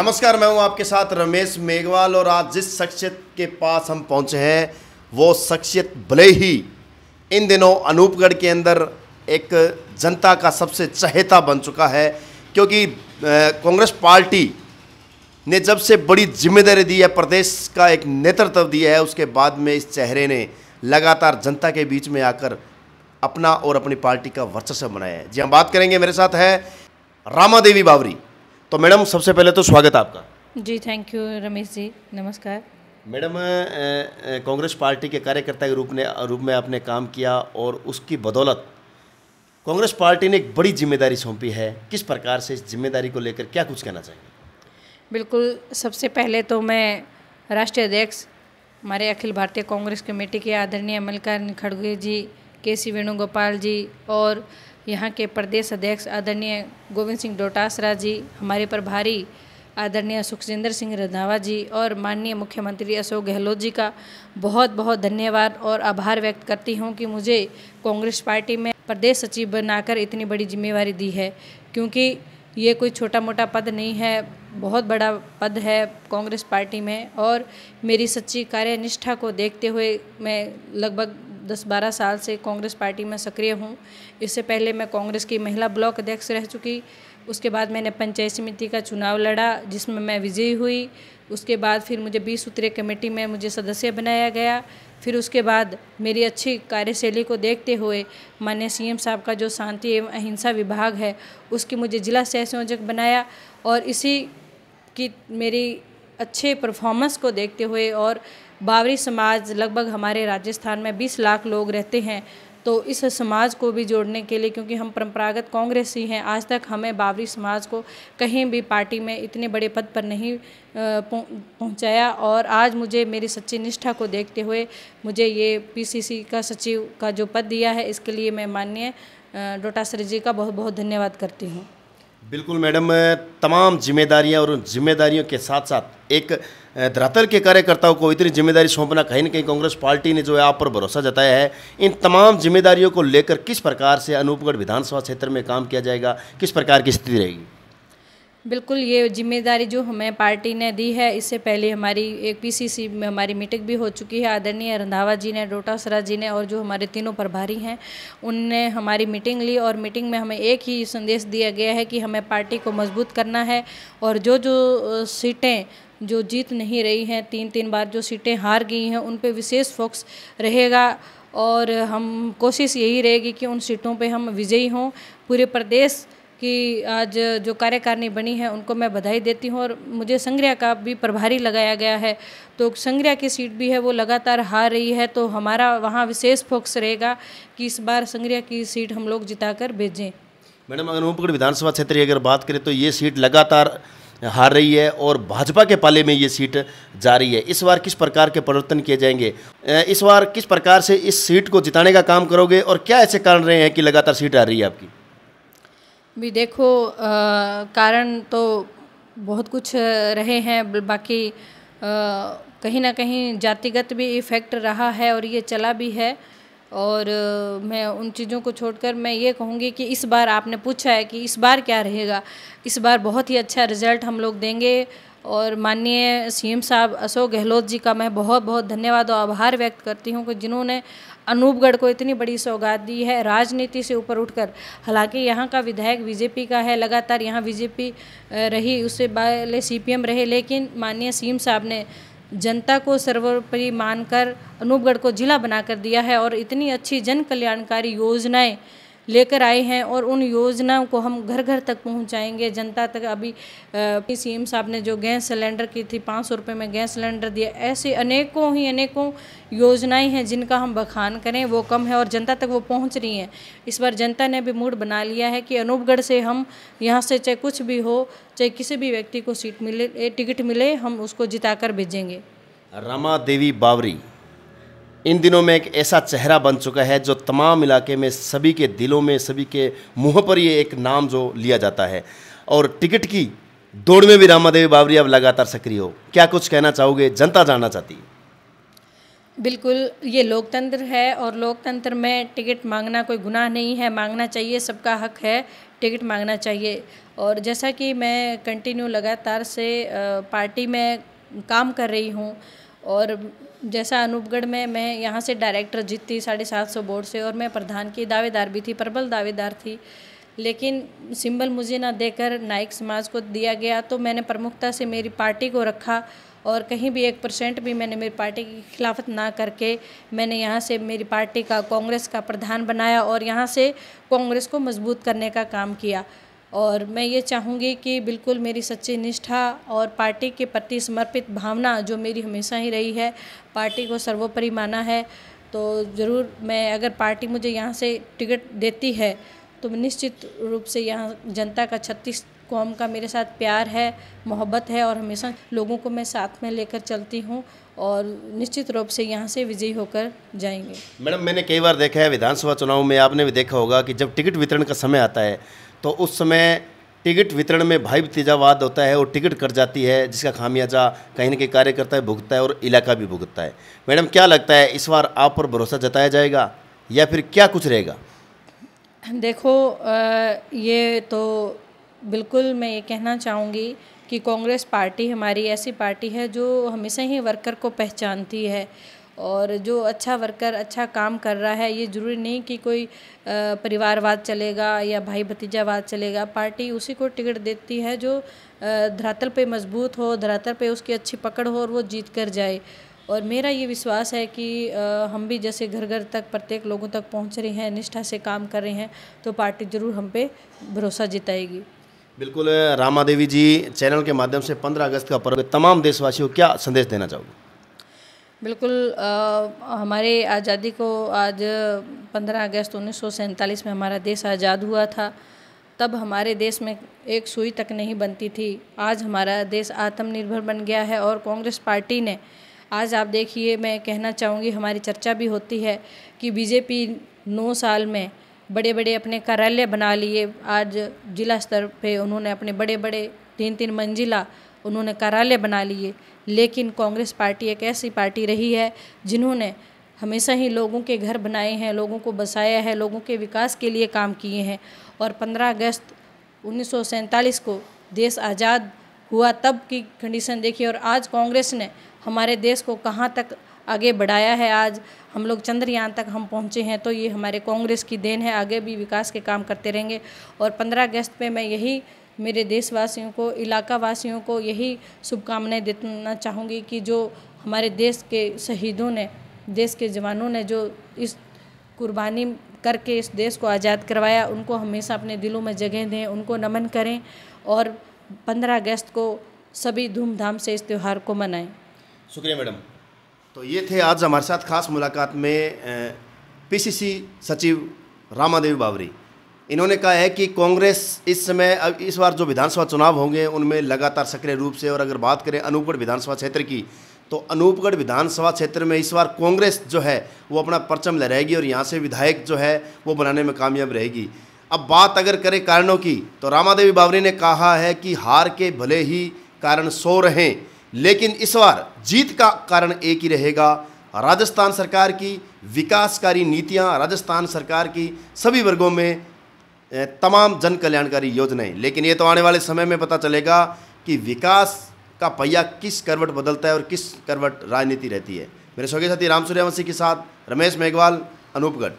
नमस्कार, मैं हूं आपके साथ रमेश मेघवाल और आज जिस शख्सियत के पास हम पहुंचे हैं वो शख्सियत भले ही इन दिनों अनूपगढ़ के अंदर एक जनता का सबसे चहेता बन चुका है, क्योंकि कांग्रेस पार्टी ने जब से बड़ी जिम्मेदारी दी है, प्रदेश का एक नेतृत्व दिया है, उसके बाद में इस चेहरे ने लगातार जनता के बीच में आकर अपना और अपनी पार्टी का वर्चस्व बनाया है। जी, हम बात करेंगे, मेरे साथ है रामा देवी बावरी। तो मैडम, सबसे पहले तो स्वागत आपका। जी, थैंक यू रमेश जी, नमस्कार। मैडम, कांग्रेस पार्टी के कार्यकर्ता के रूप में आपने काम किया और उसकी बदौलत कांग्रेस पार्टी ने एक बड़ी जिम्मेदारी सौंपी है। किस प्रकार से इस जिम्मेदारी को लेकर क्या कुछ कहना चाहिए? बिल्कुल, सबसे पहले तो मैं राष्ट्रीय अध्यक्ष हमारे अखिल भारतीय कांग्रेस कमेटी के आदरणीय मल्लिकार्जुन खड़गे जी, के.सी. वेणुगोपाल जी और यहाँ के प्रदेश अध्यक्ष आदरणीय गोविंद सिंह डोटासरा जी, हमारे प्रभारी आदरणीय सुखजिंदर सिंह रंधावा जी और माननीय मुख्यमंत्री अशोक गहलोत जी का बहुत बहुत धन्यवाद और आभार व्यक्त करती हूँ कि मुझे कांग्रेस पार्टी में प्रदेश सचिव बनाकर इतनी बड़ी जिम्मेवारी दी है, क्योंकि ये कोई छोटा मोटा पद नहीं है, बहुत बड़ा पद है कांग्रेस पार्टी में। और मेरी सच्ची कार्यनिष्ठा को देखते हुए मैं लगभग 10-12 साल से कांग्रेस पार्टी में सक्रिय हूँ। इससे पहले मैं कांग्रेस की महिला ब्लॉक अध्यक्ष रह चुकी, उसके बाद मैंने पंचायत समिति का चुनाव लड़ा जिसमें मैं विजयी हुई। उसके बाद फिर मुझे 20 सूत्रीय कमेटी में मुझे सदस्य बनाया गया। फिर उसके बाद मेरी अच्छी कार्यशैली को देखते हुए माननीय सीएम साहब का जो शांति एवं अहिंसा विभाग है उसकी मुझे जिला सह संयोजक बनाया। और इसी की मेरी अच्छे परफॉर्मेंस को देखते हुए और बावरी समाज, लगभग हमारे राजस्थान में 20 लाख लोग रहते हैं, तो इस समाज को भी जोड़ने के लिए, क्योंकि हम परंपरागत कांग्रेसी हैं, आज तक हमें बावरी समाज को कहीं भी पार्टी में इतने बड़े पद पर नहीं पहुंचाया। और आज मुझे मेरी सच्ची निष्ठा को देखते हुए मुझे ये पीसीसी का सचिव का जो पद दिया है, इसके लिए मैं माननीय डोटासरा जी का बहुत बहुत धन्यवाद करती हूँ। बिल्कुल मैडम, तमाम जिम्मेदारियां और उन जिम्मेदारियों के साथ साथ एक धरातल के कार्यकर्ताओं को इतनी जिम्मेदारी सौंपना, कहीं न कहीं कांग्रेस पार्टी ने जो है आप पर भरोसा जताया है। इन तमाम जिम्मेदारियों को लेकर किस प्रकार से अनूपगढ़ विधानसभा क्षेत्र में काम किया जाएगा, किस प्रकार की स्थिति रहेगी? बिल्कुल, ये जिम्मेदारी जो हमें पार्टी ने दी है, इससे पहले हमारी एक पीसीसी में हमारी मीटिंग भी हो चुकी है। आदरणीय रंधावा जी ने, डोटासरा जी ने और जो हमारे तीनों प्रभारी हैं उनने हमारी मीटिंग ली और मीटिंग में हमें एक ही संदेश दिया गया है कि हमें पार्टी को मजबूत करना है और जो सीटें जो जीत नहीं रही हैं, 3 बार जो सीटें हार गई हैं, उन पे विशेष फोकस रहेगा और हम कोशिश यही रहेगी कि उन सीटों पे हम विजयी हों। पूरे प्रदेश कि आज जो कार्यकारिणी बनी है उनको मैं बधाई देती हूँ। और मुझे संग्रिया का भी प्रभारी लगाया गया है, तो संग्रिया की सीट भी है वो लगातार हार रही है, तो हमारा वहाँ विशेष फोकस रहेगा कि इस बार संग्रिया की सीट हम लोग जिताकर भेजें। मैडम, अनूपगढ़ विधानसभा क्षेत्र की अगर बात करें तो ये सीट लगातार हार रही है और भाजपा के पाले में ये सीट जा रही है। इस बार किस प्रकार के परिवर्तन किए जाएंगे? इस बार किस प्रकार से इस सीट को जिताने का काम करोगे और क्या ऐसे कारण रहे हैं कि लगातार सीट आ रही है आपकी? भी देखो, कारण तो बहुत कुछ रहे हैं, बाकी कहीं ना कहीं जातिगत भी इफेक्ट रहा है और ये चला भी है। और मैं उन चीज़ों को छोड़कर मैं ये कहूँगी कि इस बार आपने पूछा है कि इस बार क्या रहेगा, इस बार बहुत ही अच्छा रिजल्ट हम लोग देंगे। और माननीय सीएम साहब अशोक गहलोत जी का मैं बहुत बहुत धन्यवाद और आभार व्यक्त करती हूँ कि जिन्होंने अनूपगढ़ को इतनी बड़ी सौगात दी है राजनीति से ऊपर उठकर। हालांकि यहाँ का विधायक बीजेपी का है, लगातार यहाँ बीजेपी रही, उससे पहले सीपीएम रहे, लेकिन माननीय सीएम साहब ने जनता को सर्वोपरि मानकर अनूपगढ़ को जिला बनाकर दिया है और इतनी अच्छी जन कल्याणकारी योजनाएं लेकर आए हैं और उन योजनाओं को हम घर घर तक पहुंचाएंगे, जनता तक। अभी सीएम साहब ने जो गैस सिलेंडर की थी, 500 रुपये में गैस सिलेंडर दिया, ऐसे अनेकों योजनाएं हैं जिनका हम बखान करें वो कम है और जनता तक वो पहुंच रही हैं। इस बार जनता ने भी मूड बना लिया है कि अनूपगढ़ से हम यहाँ से चाहे कुछ भी हो, चाहे किसी भी व्यक्ति को सीट मिले, टिकट मिले, हम उसको जिताकर भेजेंगे। रामा देवी बावरी इन दिनों में एक ऐसा चेहरा बन चुका है जो तमाम इलाके में सभी के दिलों में, सभी के मुंह पर ये एक नाम जो लिया जाता है और टिकट की दौड़ में भी रामा देवी बावरी अब लगातार सक्रिय हो। क्या कुछ कहना चाहोगे? जनता जानना चाहती है। बिल्कुल, ये लोकतंत्र है और लोकतंत्र में टिकट मांगना कोई गुनाह नहीं है, मांगना चाहिए, सबका हक है टिकट मांगना चाहिए। और जैसा कि मैं कंटिन्यू लगातार से पार्टी में काम कर रही हूँ, और जैसा अनूपगढ़ में मैं यहाँ से डायरेक्टर जीती 750 वोट से, और मैं प्रधान की दावेदार भी थी, प्रबल दावेदार थी, लेकिन सिंबल मुझे ना देकर नाइक समाज को दिया गया। तो मैंने प्रमुखता से मेरी पार्टी को रखा, और कहीं भी 1% भी मैंने मेरी पार्टी की खिलाफत ना करके मैंने यहाँ से मेरी पार्टी का, कांग्रेस का प्रधान बनाया, और यहाँ से कांग्रेस को मजबूत करने का काम किया। और मैं ये चाहूँगी कि बिल्कुल मेरी सच्ची निष्ठा और पार्टी के प्रति समर्पित भावना जो मेरी हमेशा ही रही है, पार्टी को सर्वोपरि माना है, तो ज़रूर मैं, अगर पार्टी मुझे यहाँ से टिकट देती है तो निश्चित रूप से यहाँ जनता का 36 कौम का मेरे साथ प्यार है, मोहब्बत है, और हमेशा लोगों को मैं साथ में लेकर चलती हूँ, और निश्चित रूप से यहाँ से विजयी होकर जाएंगे। मैडम, मैंने कई बार देखा है विधानसभा चुनाव में, आपने भी देखा होगा कि जब टिकट वितरण का समय आता है तो उस समय टिकट वितरण में भाई भतीजावाद होता है और टिकट कट जाती है, जिसका खामियाजा कहीं न कहीं कार्यकर्ता भुगतता है और इलाका भी भुगतता है। मैडम, क्या लगता है इस बार आप पर भरोसा जताया जाएगा या फिर क्या कुछ रहेगा? देखो, ये तो बिल्कुल मैं ये कहना चाहूँगी कि कांग्रेस पार्टी हमारी ऐसी पार्टी है जो हमेशा ही वर्कर को पहचानती है, और जो अच्छा वर्कर अच्छा काम कर रहा है, ये ज़रूरी नहीं कि कोई परिवारवाद चलेगा या भाई भतीजावाद चलेगा। पार्टी उसी को टिकट देती है जो धरातल पे मजबूत हो, धरातल पे उसकी अच्छी पकड़ हो और वो जीत कर जाए। और मेरा ये विश्वास है कि हम भी जैसे घर घर तक, प्रत्येक लोगों तक पहुंच रहे हैं, निष्ठा से काम कर रहे हैं, तो पार्टी ज़रूर हम पे भरोसा जिताएगी। बिल्कुल। रामा देवी जी, चैनल के माध्यम से 15 अगस्त का पर्व तमाम देशवासियों को क्या संदेश देना चाहोगे? बिल्कुल, हमारे आज़ादी को आज 15 अगस्त 1947 में हमारा देश आज़ाद हुआ था। तब हमारे देश में एक सुई तक नहीं बनती थी। आज हमारा देश आत्मनिर्भर बन गया है, और कांग्रेस पार्टी ने आज, आप देखिए, मैं कहना चाहूँगी, हमारी चर्चा भी होती है कि बीजेपी 9 साल में बड़े बड़े अपने कार्यालय बना लिए। आज जिला स्तर पे उन्होंने अपने बड़े बड़े 3-3 मंजिला उन्होंने कार्यालय बना लिए, लेकिन कांग्रेस पार्टी एक ऐसी पार्टी रही है जिन्होंने हमेशा ही लोगों के घर बनाए हैं, लोगों को बसाया है, लोगों के विकास के लिए काम किए हैं। और 15 अगस्त 1947 को देश आज़ाद हुआ, तब की कंडीशन देखिए, और आज कांग्रेस ने हमारे देश को कहाँ तक आगे बढ़ाया है। आज हम लोग चंद्रयान तक हम पहुँचे हैं, तो ये हमारे कांग्रेस की देन है। आगे भी विकास के काम करते रहेंगे। और 15 अगस्त पे मैं यही मेरे देशवासियों को, इलाका वासियों को यही शुभकामनाएं देना चाहूँगी कि जो हमारे देश के शहीदों ने, देश के जवानों ने जो इस कुर्बानी करके इस देश को आज़ाद करवाया, उनको हमेशा अपने दिलों में जगह दें, उनको नमन करें, और 15 अगस्त को सभी धूमधाम से इस त्यौहार को मनाएं। शुक्रिया मैडम। तो ये थे आज हमारे साथ खास मुलाकात में पीसीसी सचिव रामा देवी बावरी। इन्होंने कहा है कि कांग्रेस इस समय, अब इस बार जो विधानसभा चुनाव होंगे उनमें लगातार सक्रिय रूप से, और अगर बात करें अनूपगढ़ विधानसभा क्षेत्र की, तो अनूपगढ़ विधानसभा क्षेत्र में इस बार कांग्रेस जो है वो अपना परचम लहराएगी और यहाँ से विधायक जो है वो बनाने में कामयाब रहेगी। अब बात अगर करें कारणों की, तो रामा देवी बावरी ने कहा है कि हार के भले ही कारण 100 रहें, लेकिन इस बार जीत का कारण एक ही रहेगा, राजस्थान सरकार की विकासकारी नीतियाँ, राजस्थान सरकार की सभी वर्गों में तमाम जन कल्याणकारी योजनाएं। लेकिन ये तो आने वाले समय में पता चलेगा कि विकास का पहिया किस करवट बदलता है और किस करवट राजनीति रहती है। मेरे सौगे साथी राम सूर्यवंशी के साथ रमेश मेघवाल, अनूपगढ़।